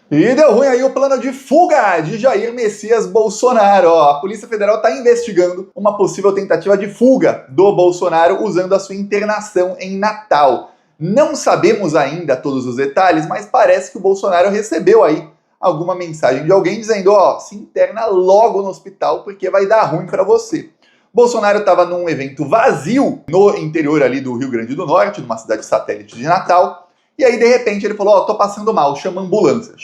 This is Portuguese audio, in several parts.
E deu ruim aí o plano de fuga de Jair Messias Bolsonaro. Ó, a Polícia Federal está investigando uma possível tentativa de fuga do Bolsonaro usando a sua internação em Natal. Não sabemos ainda todos os detalhes, mas parece que o Bolsonaro recebeu aí alguma mensagem de alguém dizendo, ó, se interna logo no hospital porque vai dar ruim para você. Bolsonaro estava num evento vazio no interior ali do Rio Grande do Norte, numa cidade satélite de Natal. E aí, de repente, ele falou, ó, tô passando mal, chama a ambulância.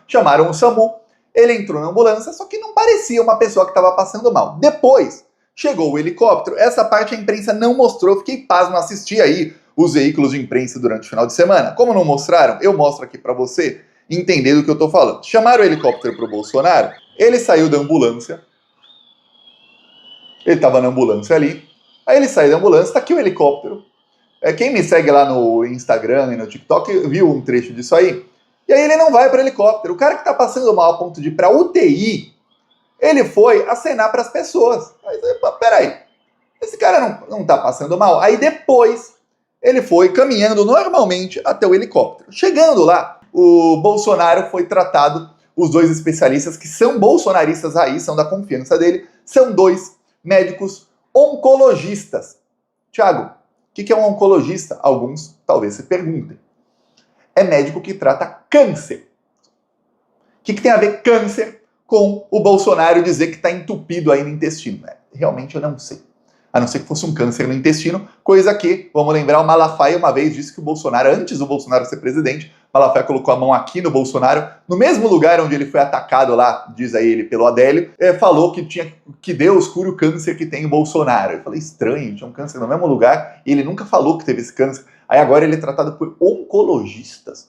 Chamaram o SAMU, ele entrou na ambulância, só que não parecia uma pessoa que estava passando mal. Depois, chegou o helicóptero, essa parte a imprensa não mostrou, fiquei pasmo, assisti aí os veículos de imprensa durante o final de semana. Como não mostraram, eu mostro aqui pra você entender do que eu tô falando. Chamaram o helicóptero pro Bolsonaro, ele saiu da ambulância, ele tava na ambulância ali, aí ele saiu da ambulância, tá aqui o helicóptero. Quem me segue lá no Instagram e no TikTok viu um trecho disso aí. E aí ele não vai para o helicóptero. O cara que está passando mal a ponto de ir para UTI, ele foi acenar para as pessoas. Mas, peraí, esse cara não está passando mal. Aí depois ele foi caminhando normalmente até o helicóptero. Chegando lá, o Bolsonaro foi tratado, os dois especialistas que são bolsonaristas aí, são da confiança dele, são dois médicos oncologistas. Tiago, o que é um oncologista? Alguns talvez se perguntem. É médico que trata câncer. O que tem a ver câncer com o Bolsonaro dizer que está entupido aí no intestino? Realmente eu não sei. A não ser que fosse um câncer no intestino, coisa que, vamos lembrar, o Malafaia uma vez disse que o Bolsonaro, antes do Bolsonaro ser presidente, Malafaia colocou a mão aqui no Bolsonaro, no mesmo lugar onde ele foi atacado lá, diz aí ele, pelo Adélio, falou que Deus cure o câncer que tem o Bolsonaro. Eu falei, estranho, tinha um câncer no mesmo lugar e ele nunca falou que teve esse câncer. Aí agora ele é tratado por oncologistas.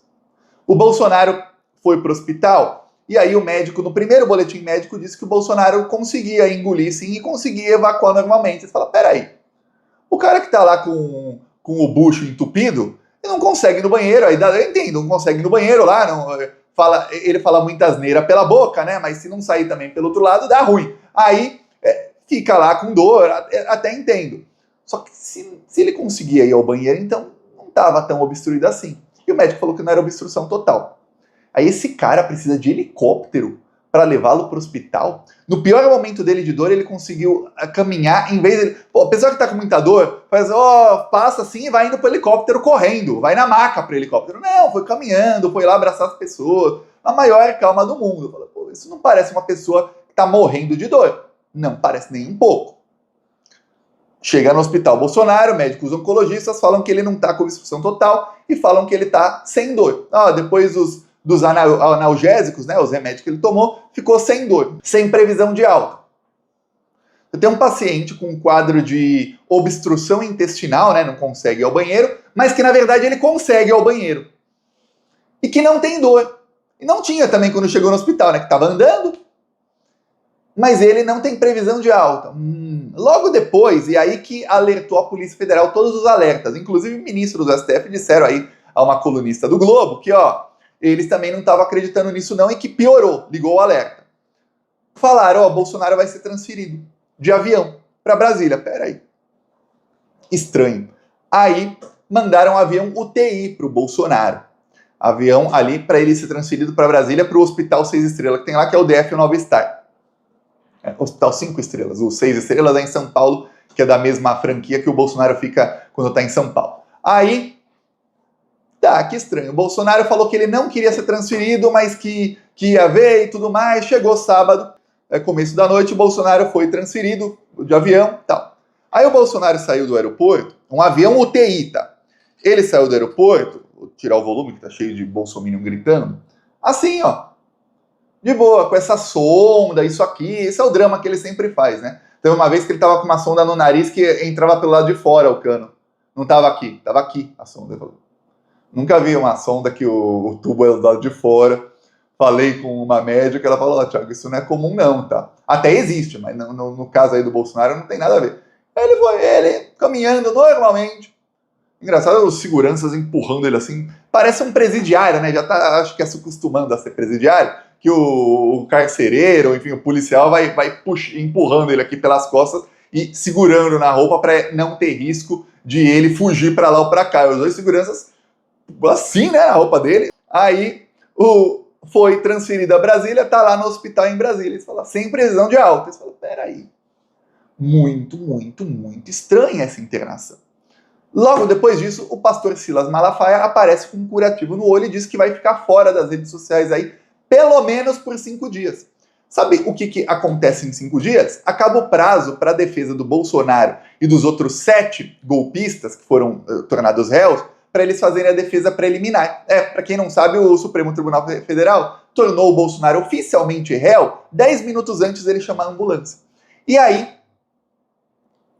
O Bolsonaro foi pro hospital, e aí o médico, no primeiro boletim médico, disse que o Bolsonaro conseguia engolir sim e conseguia evacuar normalmente. Você fala, peraí, o cara que tá lá com o bucho entupido, ele não consegue ir no banheiro, aí eu entendo, não consegue ir no banheiro lá, ele fala muita asneira pela boca, né, mas se não sair também pelo outro lado, dá ruim. Aí fica lá com dor, até entendo. Só que se ele conseguia ir ao banheiro, então não tava tão obstruído assim. E o médico falou que não era obstrução total. Aí esse cara precisa de helicóptero para levá-lo para o hospital. No pior momento dele de dor, ele conseguiu caminhar, em vez dele... Pô, a pessoa que tá com muita dor, faz, passa assim e vai indo pro helicóptero correndo, vai na maca pro helicóptero. Não, foi caminhando, foi lá abraçar as pessoas, na maior calma do mundo. Fala, pô, isso não parece uma pessoa que tá morrendo de dor. Não parece nem um pouco. Chega no hospital Bolsonaro, médicos oncologistas falam que ele não tá com obstrução total e falam que ele tá sem dor. Depois dos analgésicos, né, os remédios que ele tomou, ficou sem dor, sem previsão de alta. Eu tenho um paciente com um quadro de obstrução intestinal, né, não consegue ir ao banheiro, mas que na verdade ele consegue ir ao banheiro. E que não tem dor. E não tinha também quando chegou no hospital, né, que estava andando, mas ele não tem previsão de alta. Logo depois, e aí que alertou a Polícia Federal, todos os alertas, inclusive ministros do STF disseram aí a uma colunista do Globo que, eles também não estavam acreditando nisso não e que piorou, ligou o alerta. Falaram, Bolsonaro vai ser transferido de avião para Brasília. Peraí. Estranho. Aí mandaram um avião UTI para o Bolsonaro. Avião ali para ele ser transferido para Brasília, para o Hospital 6 Estrelas que tem lá, que é o DF Nova Star. Hospital 5 Estrelas. O 6 Estrelas é em São Paulo, que é da mesma franquia que o Bolsonaro fica quando está em São Paulo. Aí... que estranho. O Bolsonaro falou que ele não queria ser transferido, mas que ia ver e tudo mais. Chegou sábado, começo da noite, o Bolsonaro foi transferido de avião e tal. Aí o Bolsonaro saiu do aeroporto, um avião UTI, tá? Ele saiu do aeroporto, vou tirar o volume que tá cheio de bolsominion gritando, assim, de boa, com essa sonda, isso aqui, esse é o drama que ele sempre faz, né? Então uma vez que ele tava com uma sonda no nariz que entrava pelo lado de fora o cano. Não tava aqui a sonda, Nunca vi uma sonda que o tubo é do lado de fora. Falei com uma médica, ela falou, Thiago, isso não é comum não, tá? Até existe, mas no caso aí do Bolsonaro não tem nada a ver. Ele caminhando normalmente. Engraçado, os seguranças empurrando ele assim. Parece um presidiário, né? Já tá, acho que se acostumando a ser presidiário. Que o carcereiro, enfim, o policial vai empurrando ele aqui pelas costas e segurando na roupa para não ter risco de ele fugir para lá ou para cá. Os dois seguranças assim, né, a roupa dele. Aí foi transferido a Brasília, tá lá no hospital em Brasília. Eles falam, sem previsão de alta. Eles falam, peraí, muito estranha essa internação. Logo depois disso, o pastor Silas Malafaia aparece com um curativo no olho e diz que vai ficar fora das redes sociais aí, pelo menos por 5 dias. Sabe o que acontece em 5 dias? Acaba o prazo para a defesa do Bolsonaro e dos outros 7 golpistas que foram tornados réus, para eles fazerem a defesa preliminar. Para quem não sabe, o Supremo Tribunal Federal tornou o Bolsonaro oficialmente réu 10 minutos antes dele chamar a ambulância. E aí,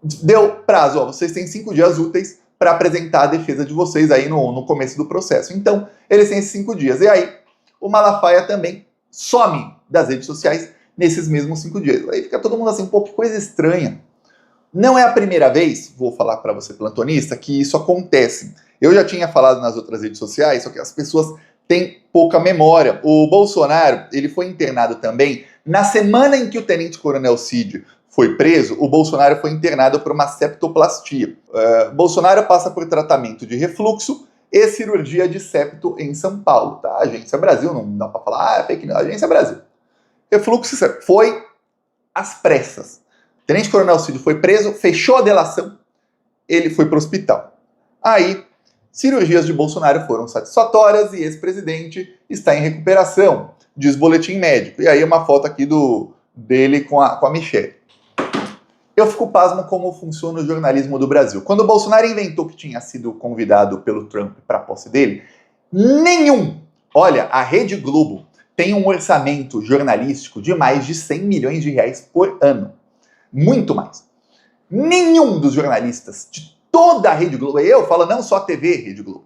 deu prazo, vocês têm 5 dias úteis para apresentar a defesa de vocês aí no começo do processo. Então, eles têm esses 5 dias. E aí, o Malafaia também some das redes sociais nesses mesmos 5 dias. Aí fica todo mundo assim, pô, que coisa estranha. Não é a primeira vez, vou falar para você, plantonista, que isso acontece. Eu já tinha falado nas outras redes sociais, só que as pessoas têm pouca memória. O Bolsonaro, ele foi internado também na semana em que o tenente-coronel Cid foi preso. O Bolsonaro foi internado por uma septoplastia. Bolsonaro passa por tratamento de refluxo e cirurgia de septo em São Paulo, tá? Agência Brasil, não dá para falar, é fake news, Agência Brasil. Refluxo foi às pressas. O tenente-coronel Cid foi preso, fechou a delação, ele foi para o hospital. Aí, cirurgias de Bolsonaro foram satisfatórias e ex-presidente está em recuperação, diz boletim médico. E aí uma foto aqui dele com a Michelle. Eu fico pasmo como funciona o jornalismo do Brasil. Quando o Bolsonaro inventou que tinha sido convidado pelo Trump para a posse dele, olha, a Rede Globo tem um orçamento jornalístico de mais de 100 milhões de reais por ano. Muito mais. Nenhum dos jornalistas de toda a Rede Globo, eu falo não só a TV Rede Globo,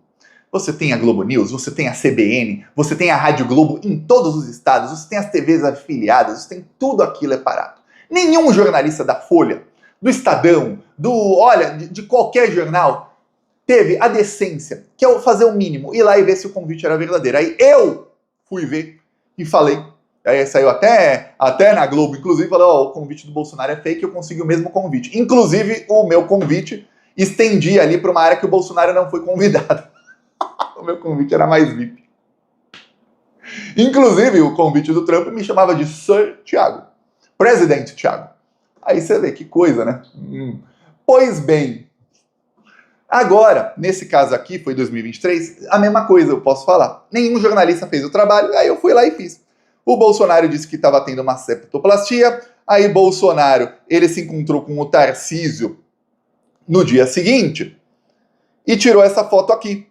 você tem a Globo News, você tem a CBN, você tem a Rádio Globo em todos os estados, você tem as TVs afiliadas, você tem tudo aquilo separado. Nenhum jornalista da Folha, do Estadão, de qualquer jornal, teve a decência, que é fazer o mínimo, ir lá e ver se o convite era verdadeiro. Aí eu fui ver e falei. Aí saiu até na Globo, inclusive, falou, o convite do Bolsonaro é fake, eu consegui o mesmo convite. Inclusive, o meu convite estendi ali para uma área que o Bolsonaro não foi convidado. O meu convite era mais VIP. Inclusive, o convite do Trump me chamava de Sir Thiago. Presidente Thiago. Aí você vê que coisa, né? Pois bem. Agora, nesse caso aqui, foi 2023, a mesma coisa eu posso falar. Nenhum jornalista fez o trabalho, aí eu fui lá e fiz. O Bolsonaro disse que estava tendo uma septoplastia, aí Bolsonaro, ele se encontrou com o Tarcísio no dia seguinte e tirou essa foto aqui.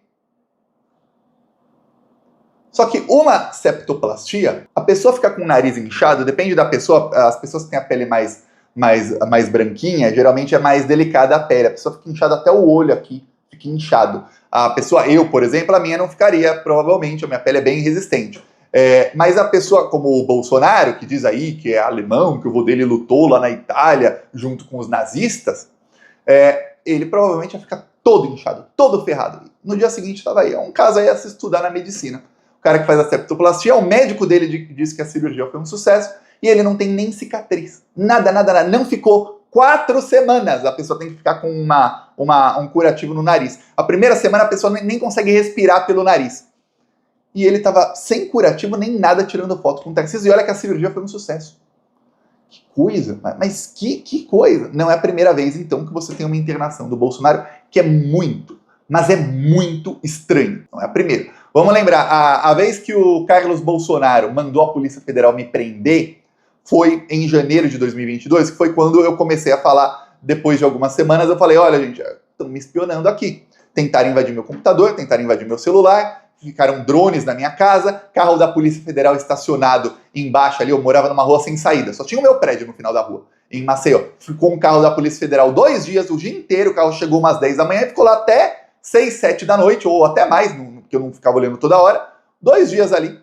Só que uma septoplastia, a pessoa fica com o nariz inchado, depende da pessoa, as pessoas que têm a pele mais branquinha, geralmente é mais delicada a pele, a pessoa fica inchada até o olho aqui, fica inchado. A pessoa, eu, por exemplo, a minha não ficaria, provavelmente, a minha pele é bem resistente. Mas a pessoa como o Bolsonaro, que diz aí que é alemão, que o vô dele lutou lá na Itália junto com os nazistas, ele provavelmente ia ficar todo inchado, todo ferrado. No dia seguinte estava aí, é um caso aí a se estudar na medicina. O cara que faz a septoplastia, o médico dele disse que a cirurgia foi um sucesso e ele não tem nem cicatriz. Nada. Não ficou 4 semanas. A pessoa tem que ficar com um curativo no nariz. A primeira semana a pessoa nem consegue respirar pelo nariz. E ele estava sem curativo nem nada, tirando foto com o Tarcísio. E olha que a cirurgia foi um sucesso. Que coisa, mas que coisa. Não é a primeira vez, então, que você tem uma internação do Bolsonaro que é muito estranho. Não é a primeira. Vamos lembrar, a vez que o Carlos Bolsonaro mandou a Polícia Federal me prender foi em janeiro de 2022, que foi quando eu comecei a falar, depois de algumas semanas, eu falei, olha, gente, estão me espionando aqui. Tentaram invadir meu computador, tentaram invadir meu celular, ficaram drones na minha casa, carro da Polícia Federal estacionado embaixo ali, eu morava numa rua sem saída, só tinha o meu prédio no final da rua, em Maceió. Ficou um carro da Polícia Federal 2 dias, o dia inteiro, o carro chegou umas 10 da manhã e ficou lá até 6, 7 da noite, ou até mais, porque eu não ficava olhando toda hora, 2 dias ali,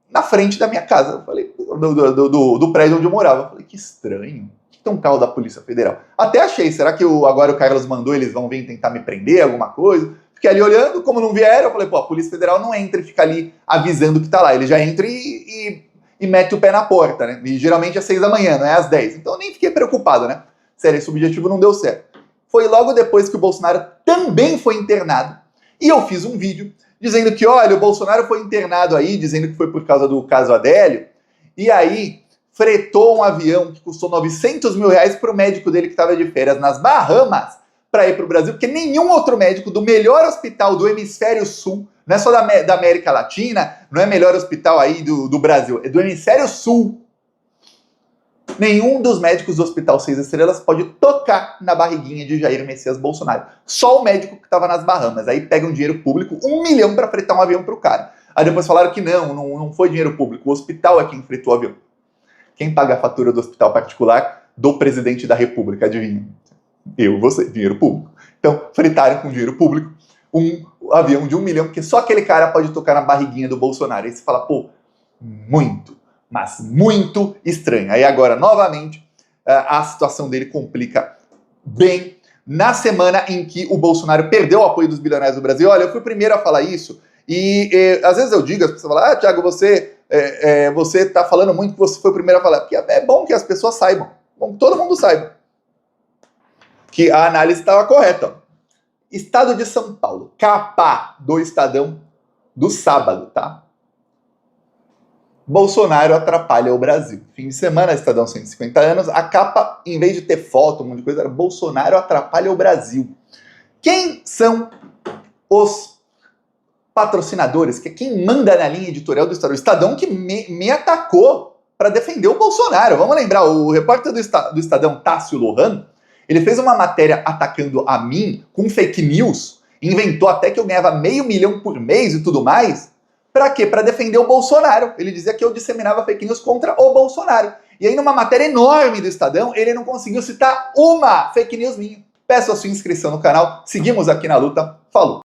na frente da minha casa. Eu falei, do prédio onde eu morava. Eu falei, que estranho. Que tem um carro da Polícia Federal? Até achei, será que agora o Carlos mandou, eles vão vir tentar me prender, alguma coisa? Fiquei ali olhando, como não vieram, eu falei, pô, a Polícia Federal não entra e fica ali avisando que tá lá. Ele já entra e mete o pé na porta, né? E geralmente é 6 da manhã, não é às 10. Então eu nem fiquei preocupado, né? Sério, esse objetivo não deu certo. Foi logo depois que o Bolsonaro também foi internado. E eu fiz um vídeo dizendo que, olha, o Bolsonaro foi internado aí, dizendo que foi por causa do caso Adélio, e aí fretou um avião que custou 900 mil reais para o médico dele que estava de férias nas Bahamas para ir para o Brasil, porque nenhum outro médico do melhor hospital do hemisfério sul, não é só da América Latina, não é melhor hospital aí do Brasil, é do hemisfério sul. Nenhum dos médicos do Hospital 6 Estrelas pode tocar na barriguinha de Jair Messias Bolsonaro. Só o médico que estava nas Bahamas. Aí pega um dinheiro público, 1 milhão para fretar um avião para o cara. Aí depois falaram que não foi dinheiro público, o hospital é quem fretou o avião. Quem paga a fatura do hospital particular? Do presidente da República, adivinha? Eu, você, dinheiro público. Então, fritaram com dinheiro público um avião de 1 milhão, porque só aquele cara pode tocar na barriguinha do Bolsonaro. Aí você fala, pô, mas muito estranho. Aí agora, novamente, a situação dele complica bem na semana em que o Bolsonaro perdeu o apoio dos bilionários do Brasil. Olha, eu fui o primeiro a falar isso, e às vezes eu digo, as pessoas falam, Thiago, você está falando muito que você foi o primeiro a falar, porque é bom que as pessoas saibam, bom que todo mundo saiba, que a análise estava correta. Ó. Estado de São Paulo, capa do Estadão do sábado, tá? Bolsonaro atrapalha o Brasil. Fim de semana, Estadão 150 anos, a capa, em vez de ter foto, um monte de coisa, era Bolsonaro atrapalha o Brasil. Quem são os patrocinadores, que é quem manda na linha editorial do Estadão? O Estadão que me atacou para defender o Bolsonaro. Vamos lembrar, o repórter do Estadão, Tássio Lohan, ele fez uma matéria atacando a mim com fake news, inventou até que eu ganhava $500 mil por mês e tudo mais. Pra quê? Pra defender o Bolsonaro. Ele dizia que eu disseminava fake news contra o Bolsonaro. E aí, numa matéria enorme do Estadão, ele não conseguiu citar uma fake news minha. Peço a sua inscrição no canal. Seguimos aqui na luta. Falou!